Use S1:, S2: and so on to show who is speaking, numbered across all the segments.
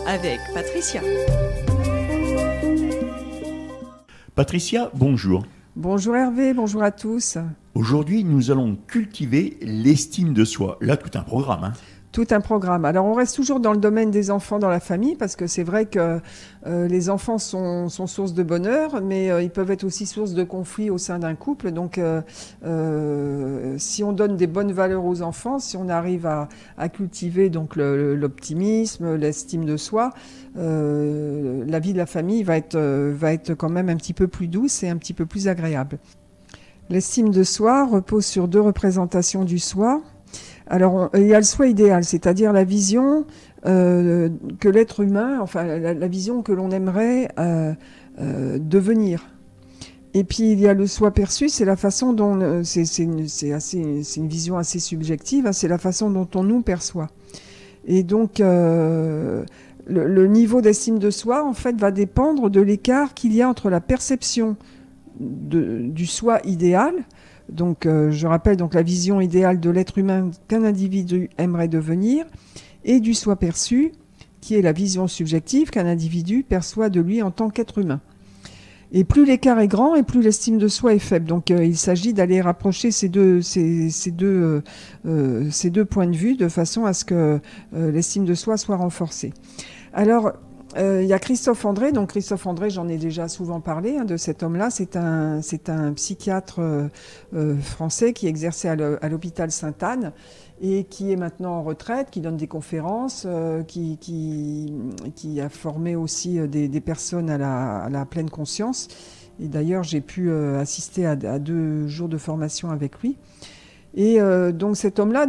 S1: avec Patricia.
S2: Patricia, bonjour.
S3: Bonjour Hervé, bonjour à tous.
S2: Aujourd'hui, nous allons cultiver l'estime de soi. Là, tout un programme.
S3: Tout un programme. Alors on reste toujours dans le domaine des enfants dans la famille parce que c'est vrai que les enfants sont source de bonheur, mais ils peuvent être aussi source de conflits au sein d'un couple. Donc si on donne des bonnes valeurs aux enfants, si on arrive à cultiver donc l'optimisme, l'estime de soi, la vie de la famille va être quand même un petit peu plus douce et un petit peu plus agréable. L'estime de soi repose sur deux représentations du soi. Alors, il y a le soi idéal, c'est-à-dire la vision que l'être humain, enfin la vision que l'on aimerait devenir. Et puis il y a le soi perçu, c'est la façon dont c'est une vision assez subjective, c'est la façon dont on nous perçoit. Et donc le niveau d'estime de soi, en fait, va dépendre de l'écart qu'il y a entre la perception du soi idéal. Donc, je rappelle donc la vision idéale de l'être humain qu'un individu aimerait devenir, et du soi perçu, qui est la vision subjective qu'un individu perçoit de lui en tant qu'être humain. Et plus l'écart est grand, et plus l'estime de soi est faible. Donc, il s'agit d'aller rapprocher ces deux points de vue de façon à ce que l'estime de soi soit renforcée. Alors, il y a Christophe André. Donc Christophe André, j'en ai déjà souvent parlé de cet homme-là. C'est un psychiatre français qui exerçait à l'hôpital Sainte-Anne et qui est maintenant en retraite, qui donne des conférences, qui a formé aussi des personnes à la pleine conscience. Et d'ailleurs, j'ai pu assister à 2 jours de formation avec lui. Et donc cet homme-là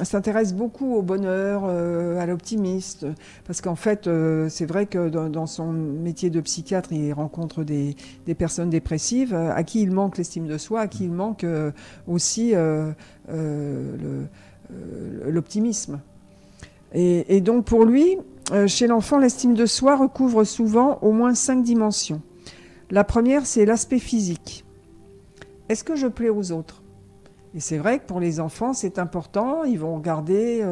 S3: s'intéresse beaucoup au bonheur, à l'optimisme, parce qu'en fait c'est vrai que dans son métier de psychiatre, il rencontre des personnes dépressives à qui il manque l'estime de soi, à qui il manque aussi l'optimisme. Et donc pour lui, chez l'enfant, l'estime de soi recouvre souvent au moins 5 dimensions. La première, c'est l'aspect physique. Est-ce que je plais aux autres ? Et c'est vrai que pour les enfants, c'est important. Ils vont regarder.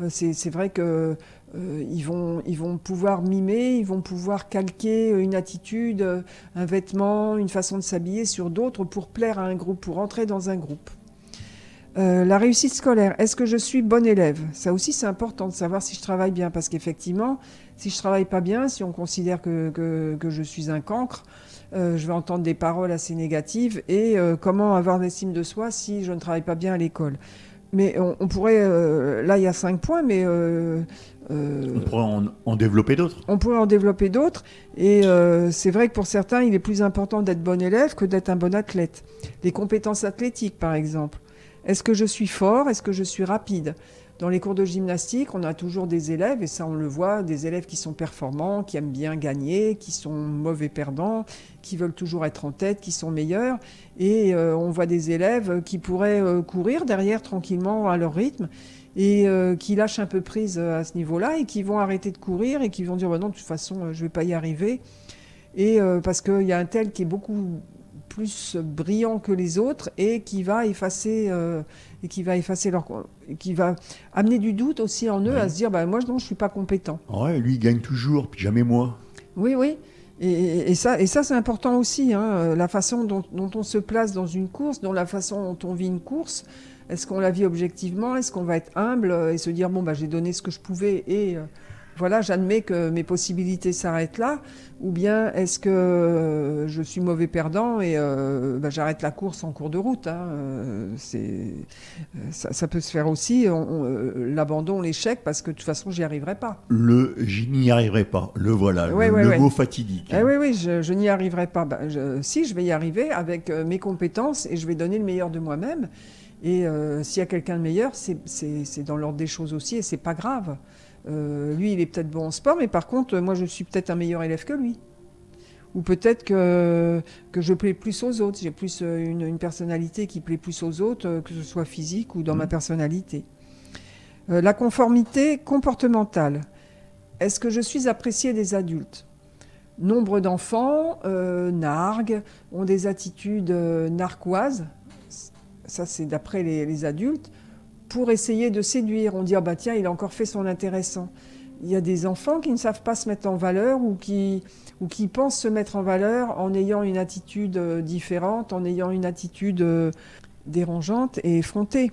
S3: C'est vrai que ils vont pouvoir mimer, ils vont pouvoir calquer une attitude, un vêtement, une façon de s'habiller sur d'autres pour plaire à un groupe, pour entrer dans un groupe. La réussite scolaire. Est-ce que je suis bonne élève ? Ça aussi, c'est important de savoir si je travaille bien, parce qu'effectivement, si je travaille pas bien, si on considère que je suis un cancre, je vais entendre des paroles assez négatives. Et comment avoir l'estime de soi si je ne travaille pas bien à l'école ? Mais on pourrait... là, il y a 5 points, mais...
S2: on pourrait en développer d'autres.
S3: On pourrait en développer d'autres. Et c'est vrai que pour certains, il est plus important d'être bon élève que d'être un bon athlète. Les compétences athlétiques, par exemple. Est-ce que je suis fort ? Est-ce que je suis rapide ? Dans les cours de gymnastique, on a toujours des élèves, et ça on le voit, des élèves qui sont performants, qui aiment bien gagner, qui sont mauvais perdants, qui veulent toujours être en tête, qui sont meilleurs. Et on voit des élèves qui pourraient courir derrière tranquillement à leur rythme et qui lâchent un peu prise à ce niveau-là et qui vont arrêter de courir et qui vont dire non, de toute façon, je ne vais pas y arriver. Et parce qu'il y a un tel qui est beaucoup plus brillant que les autres et qui va effacer qui va amener du doute aussi en eux, à se dire moi non, je suis pas compétent.
S2: Ouais, lui il gagne toujours, puis jamais moi.
S3: Oui. Et ça c'est important aussi, la façon dont on se place dans une course, la façon dont on vit une course. Est-ce qu'on la vit objectivement ? Est-ce qu'on va être humble et se dire j'ai donné ce que je pouvais et voilà, j'admets que mes possibilités s'arrêtent là, ou bien est-ce que je suis mauvais perdant et j'arrête la course en cours de route. Ça peut se faire aussi, l'abandon, l'échec, parce que de toute façon, j'y arriverai pas.
S2: Je n'y arriverai pas, le voilà, le mot fatidique.
S3: Oui, je n'y arriverai pas. Si, je vais y arriver avec mes compétences et je vais donner le meilleur de moi-même. Et s'il y a quelqu'un de meilleur, c'est dans l'ordre des choses aussi et c'est pas grave. Lui, il est peut-être bon en sport, mais par contre, moi, je suis peut-être un meilleur élève que lui. Ou peut-être que je plais plus aux autres. J'ai plus une personnalité qui plaît plus aux autres, que ce soit physique ou dans ma personnalité. La conformité comportementale. Est-ce que je suis appréciée des adultes ? Nombre d'enfants narguent, ont des attitudes narquoises. Ça, c'est d'après les adultes. Pour essayer de séduire. On dit tiens, il a encore fait son intéressant. il y a des enfants qui ne savent pas se mettre en valeur ou qui pensent se mettre en valeur en ayant une attitude différente, en ayant une attitude dérangeante et effrontée.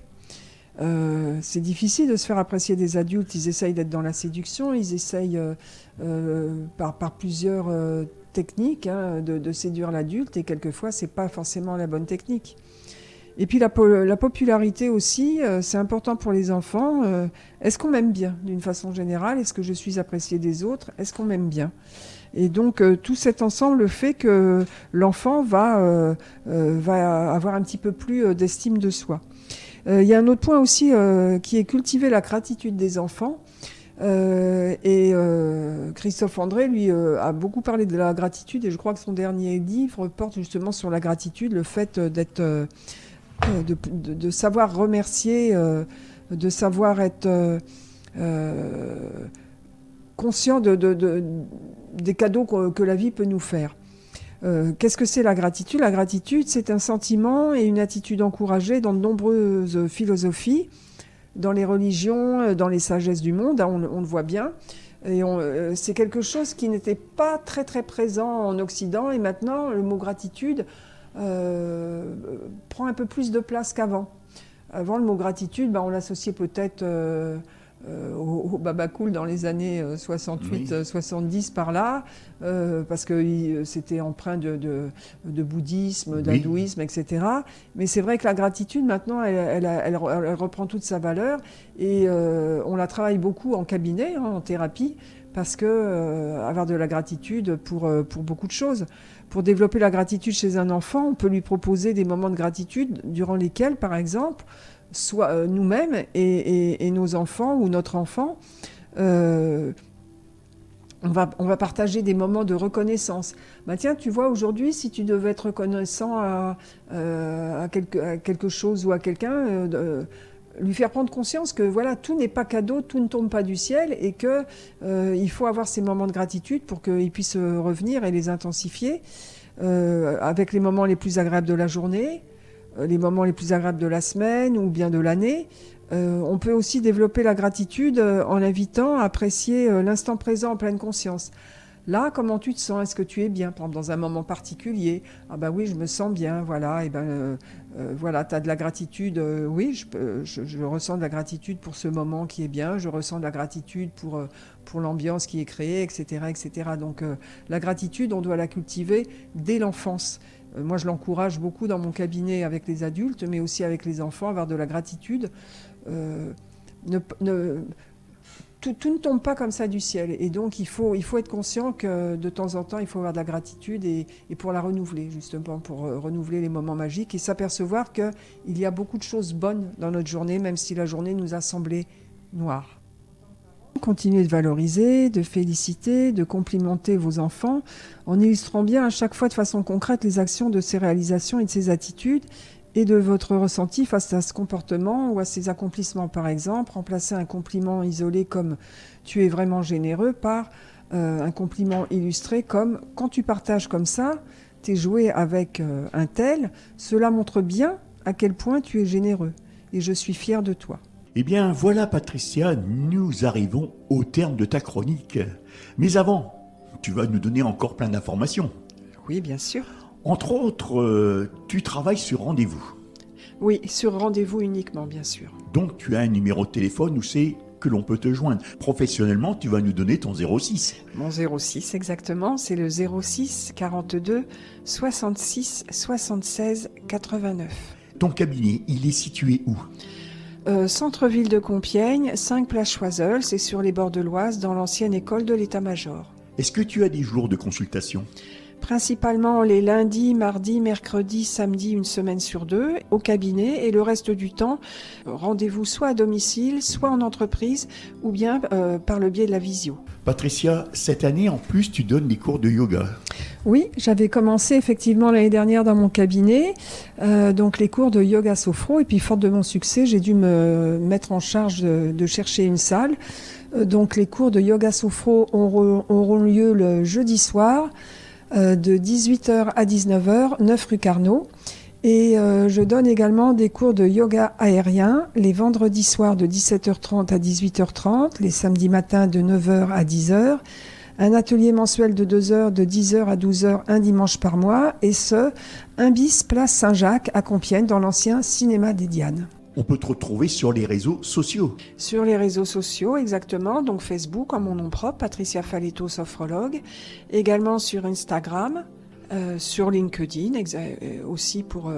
S3: C'est difficile de se faire apprécier des adultes. Ils essayent d'être dans la séduction, ils essayent par plusieurs techniques de séduire l'adulte, et quelquefois c'est pas forcément la bonne technique. Et puis la popularité aussi, c'est important pour les enfants. Est-ce qu'on m'aime bien d'une façon générale? Est-ce que je suis appréciée des autres? Est-ce qu'on m'aime bien? Et donc tout cet ensemble fait que l'enfant va avoir un petit peu plus d'estime de soi. Il y a un autre point aussi qui est cultiver la gratitude des enfants. Christophe André, lui, a beaucoup parlé de la gratitude, et je crois que son dernier livre porte justement sur la gratitude, le fait d'être, de savoir remercier, de savoir être conscient des cadeaux que la vie peut nous faire. Qu'est-ce que c'est la gratitude? La gratitude, c'est un sentiment et une attitude encouragée dans de nombreuses philosophies, dans les religions, dans les sagesses du monde, on le voit bien. Et c'est quelque chose qui n'était pas très très présent en Occident, et maintenant le mot gratitude prend un peu plus de place qu'avant. Avant, le mot gratitude, on l'associait peut-être au baba cool dans les années 68-70 par là, parce que c'était empreint de bouddhisme, d'hindouisme, etc. Mais c'est vrai que la gratitude, maintenant, elle reprend toute sa valeur, et on la travaille beaucoup en cabinet, en thérapie, parce que avoir de la gratitude pour beaucoup de choses. Pour développer la gratitude chez un enfant, on peut lui proposer des moments de gratitude durant lesquels, par exemple, soit nous-mêmes et nos enfants ou notre enfant, on va partager des moments de reconnaissance. Tiens, tu vois, aujourd'hui, si tu devais être reconnaissant à quelque chose ou à quelqu'un, lui faire prendre conscience que voilà, tout n'est pas cadeau, tout ne tombe pas du ciel, et que il faut avoir ces moments de gratitude pour qu'ils puissent revenir et les intensifier avec les moments les plus agréables de la journée, les moments les plus agréables de la semaine ou bien de l'année. On peut aussi développer la gratitude en l'invitant à apprécier l'instant présent en pleine conscience. Là, comment tu te sens? Est-ce que tu es bien? Par exemple, dans un moment particulier. Ah ben oui, je me sens bien, voilà. Et voilà, tu as de la gratitude. Oui, je ressens de la gratitude pour ce moment qui est bien. Je ressens de la gratitude pour l'ambiance qui est créée, etc., etc. Donc, la gratitude, on doit la cultiver dès l'enfance. Moi, je l'encourage beaucoup dans mon cabinet avec les adultes, mais aussi avec les enfants, à avoir de la gratitude. Tout ne tombe pas comme ça du ciel, et donc il faut être conscient que de temps en temps il faut avoir de la gratitude, et pour la renouveler, justement pour renouveler les moments magiques et s'apercevoir qu'il y a beaucoup de choses bonnes dans notre journée, même si la journée nous a semblé noire. Continuez de valoriser, de féliciter, de complimenter vos enfants en illustrant bien à chaque fois de façon concrète les actions de ces réalisations et de ces attitudes, et de votre ressenti face à ce comportement ou à ces accomplissements. Par exemple, remplacer un compliment isolé comme « tu es vraiment généreux » par un compliment illustré comme « quand tu partages comme ça, tes jouets avec un tel, cela montre bien à quel point tu es généreux et je suis fière de toi ».
S2: Eh bien voilà Patricia, nous arrivons au terme de ta chronique. Mais avant, tu vas nous donner encore plein d'informations.
S3: Oui, bien sûr.
S2: Entre autres, tu travailles sur rendez-vous.
S3: Oui, sur rendez-vous uniquement, bien sûr.
S2: Donc tu as un numéro de téléphone où c'est que l'on peut te joindre. Professionnellement, tu vas nous donner ton 06.
S3: Mon 06, exactement, c'est le 06 42 66 76 89.
S2: Ton cabinet, il est situé où ?
S3: Centre-ville de Compiègne, 5 Place Choiseul, c'est sur les bords de l'Oise, dans l'ancienne école de l'état-major.
S2: Est-ce que tu as des jours de consultation ?
S3: Principalement les lundis, mardis, mercredis, samedis, une semaine sur 2, au cabinet, et le reste du temps, rendez-vous soit à domicile, soit en entreprise, ou bien par le biais de la visio.
S2: Patricia, cette année, en plus, tu donnes des cours de yoga.
S3: Oui, j'avais commencé effectivement l'année dernière dans mon cabinet, donc les cours de yoga sophro, et puis forte de mon succès, j'ai dû me mettre en charge de chercher une salle. Donc les cours de yoga sophro auront lieu le jeudi soir, de 18h à 19h, 9 rue Carnot. Et je donne également des cours de yoga aérien les vendredis soirs de 17h30 à 18h30, les samedis matins de 9h à 10h, un atelier mensuel de 2 heures de 10h à 12h un dimanche par mois, et ce, 1 bis place Saint-Jacques à Compiègne dans l'ancien cinéma des Dianes.
S2: On peut te retrouver sur les réseaux sociaux.
S3: Sur les réseaux sociaux, exactement, donc Facebook en mon nom propre, Patricia Faletto, sophrologue, également sur Instagram, sur LinkedIn, aussi pour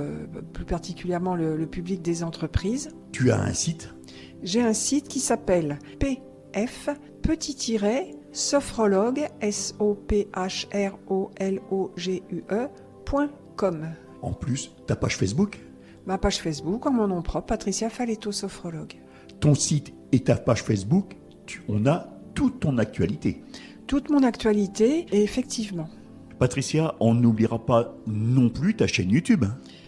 S3: plus particulièrement le public des entreprises.
S2: Tu as un site?
S3: J'ai un site qui s'appelle pf-sophrologue, sophrologue.com.
S2: En plus, ta page Facebook?
S3: Ma page Facebook en mon nom propre, Patricia Faletto, sophrologue.
S2: Ton site et ta page Facebook, on a toute ton actualité.
S3: Toute mon actualité, et effectivement.
S2: Patricia, on n'oubliera pas non plus ta chaîne YouTube.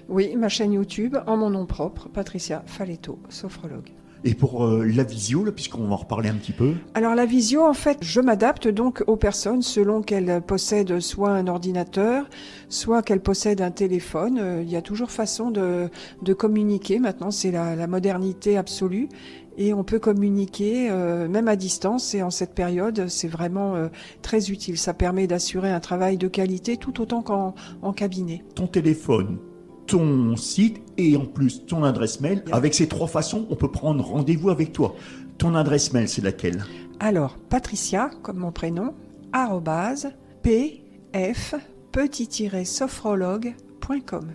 S3: Oui, ma chaîne YouTube en mon nom propre, Patricia Faletto, sophrologue.
S2: Et pour la visio, là, puisqu'on va en reparler un petit peu.
S3: Alors la visio, en fait, je m'adapte donc aux personnes selon qu'elles possèdent soit un ordinateur, soit qu'elles possèdent un téléphone. Il y a toujours façon de communiquer. Maintenant, c'est la modernité absolue. Et on peut communiquer même à distance, et en cette période, c'est vraiment très utile. Ça permet d'assurer un travail de qualité tout autant qu'en cabinet.
S2: Ton téléphone, ton site et en plus ton adresse mail. Avec ces 3 façons, on peut prendre rendez-vous avec toi. Ton adresse mail, c'est laquelle?
S3: Alors, Patricia, comme mon prénom, @pf-sophrologue.com.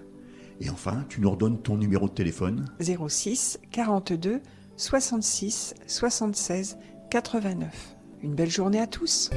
S2: Et enfin, tu nous redonnes ton numéro de téléphone.
S3: 06 42 66 76 89. Une belle journée à tous.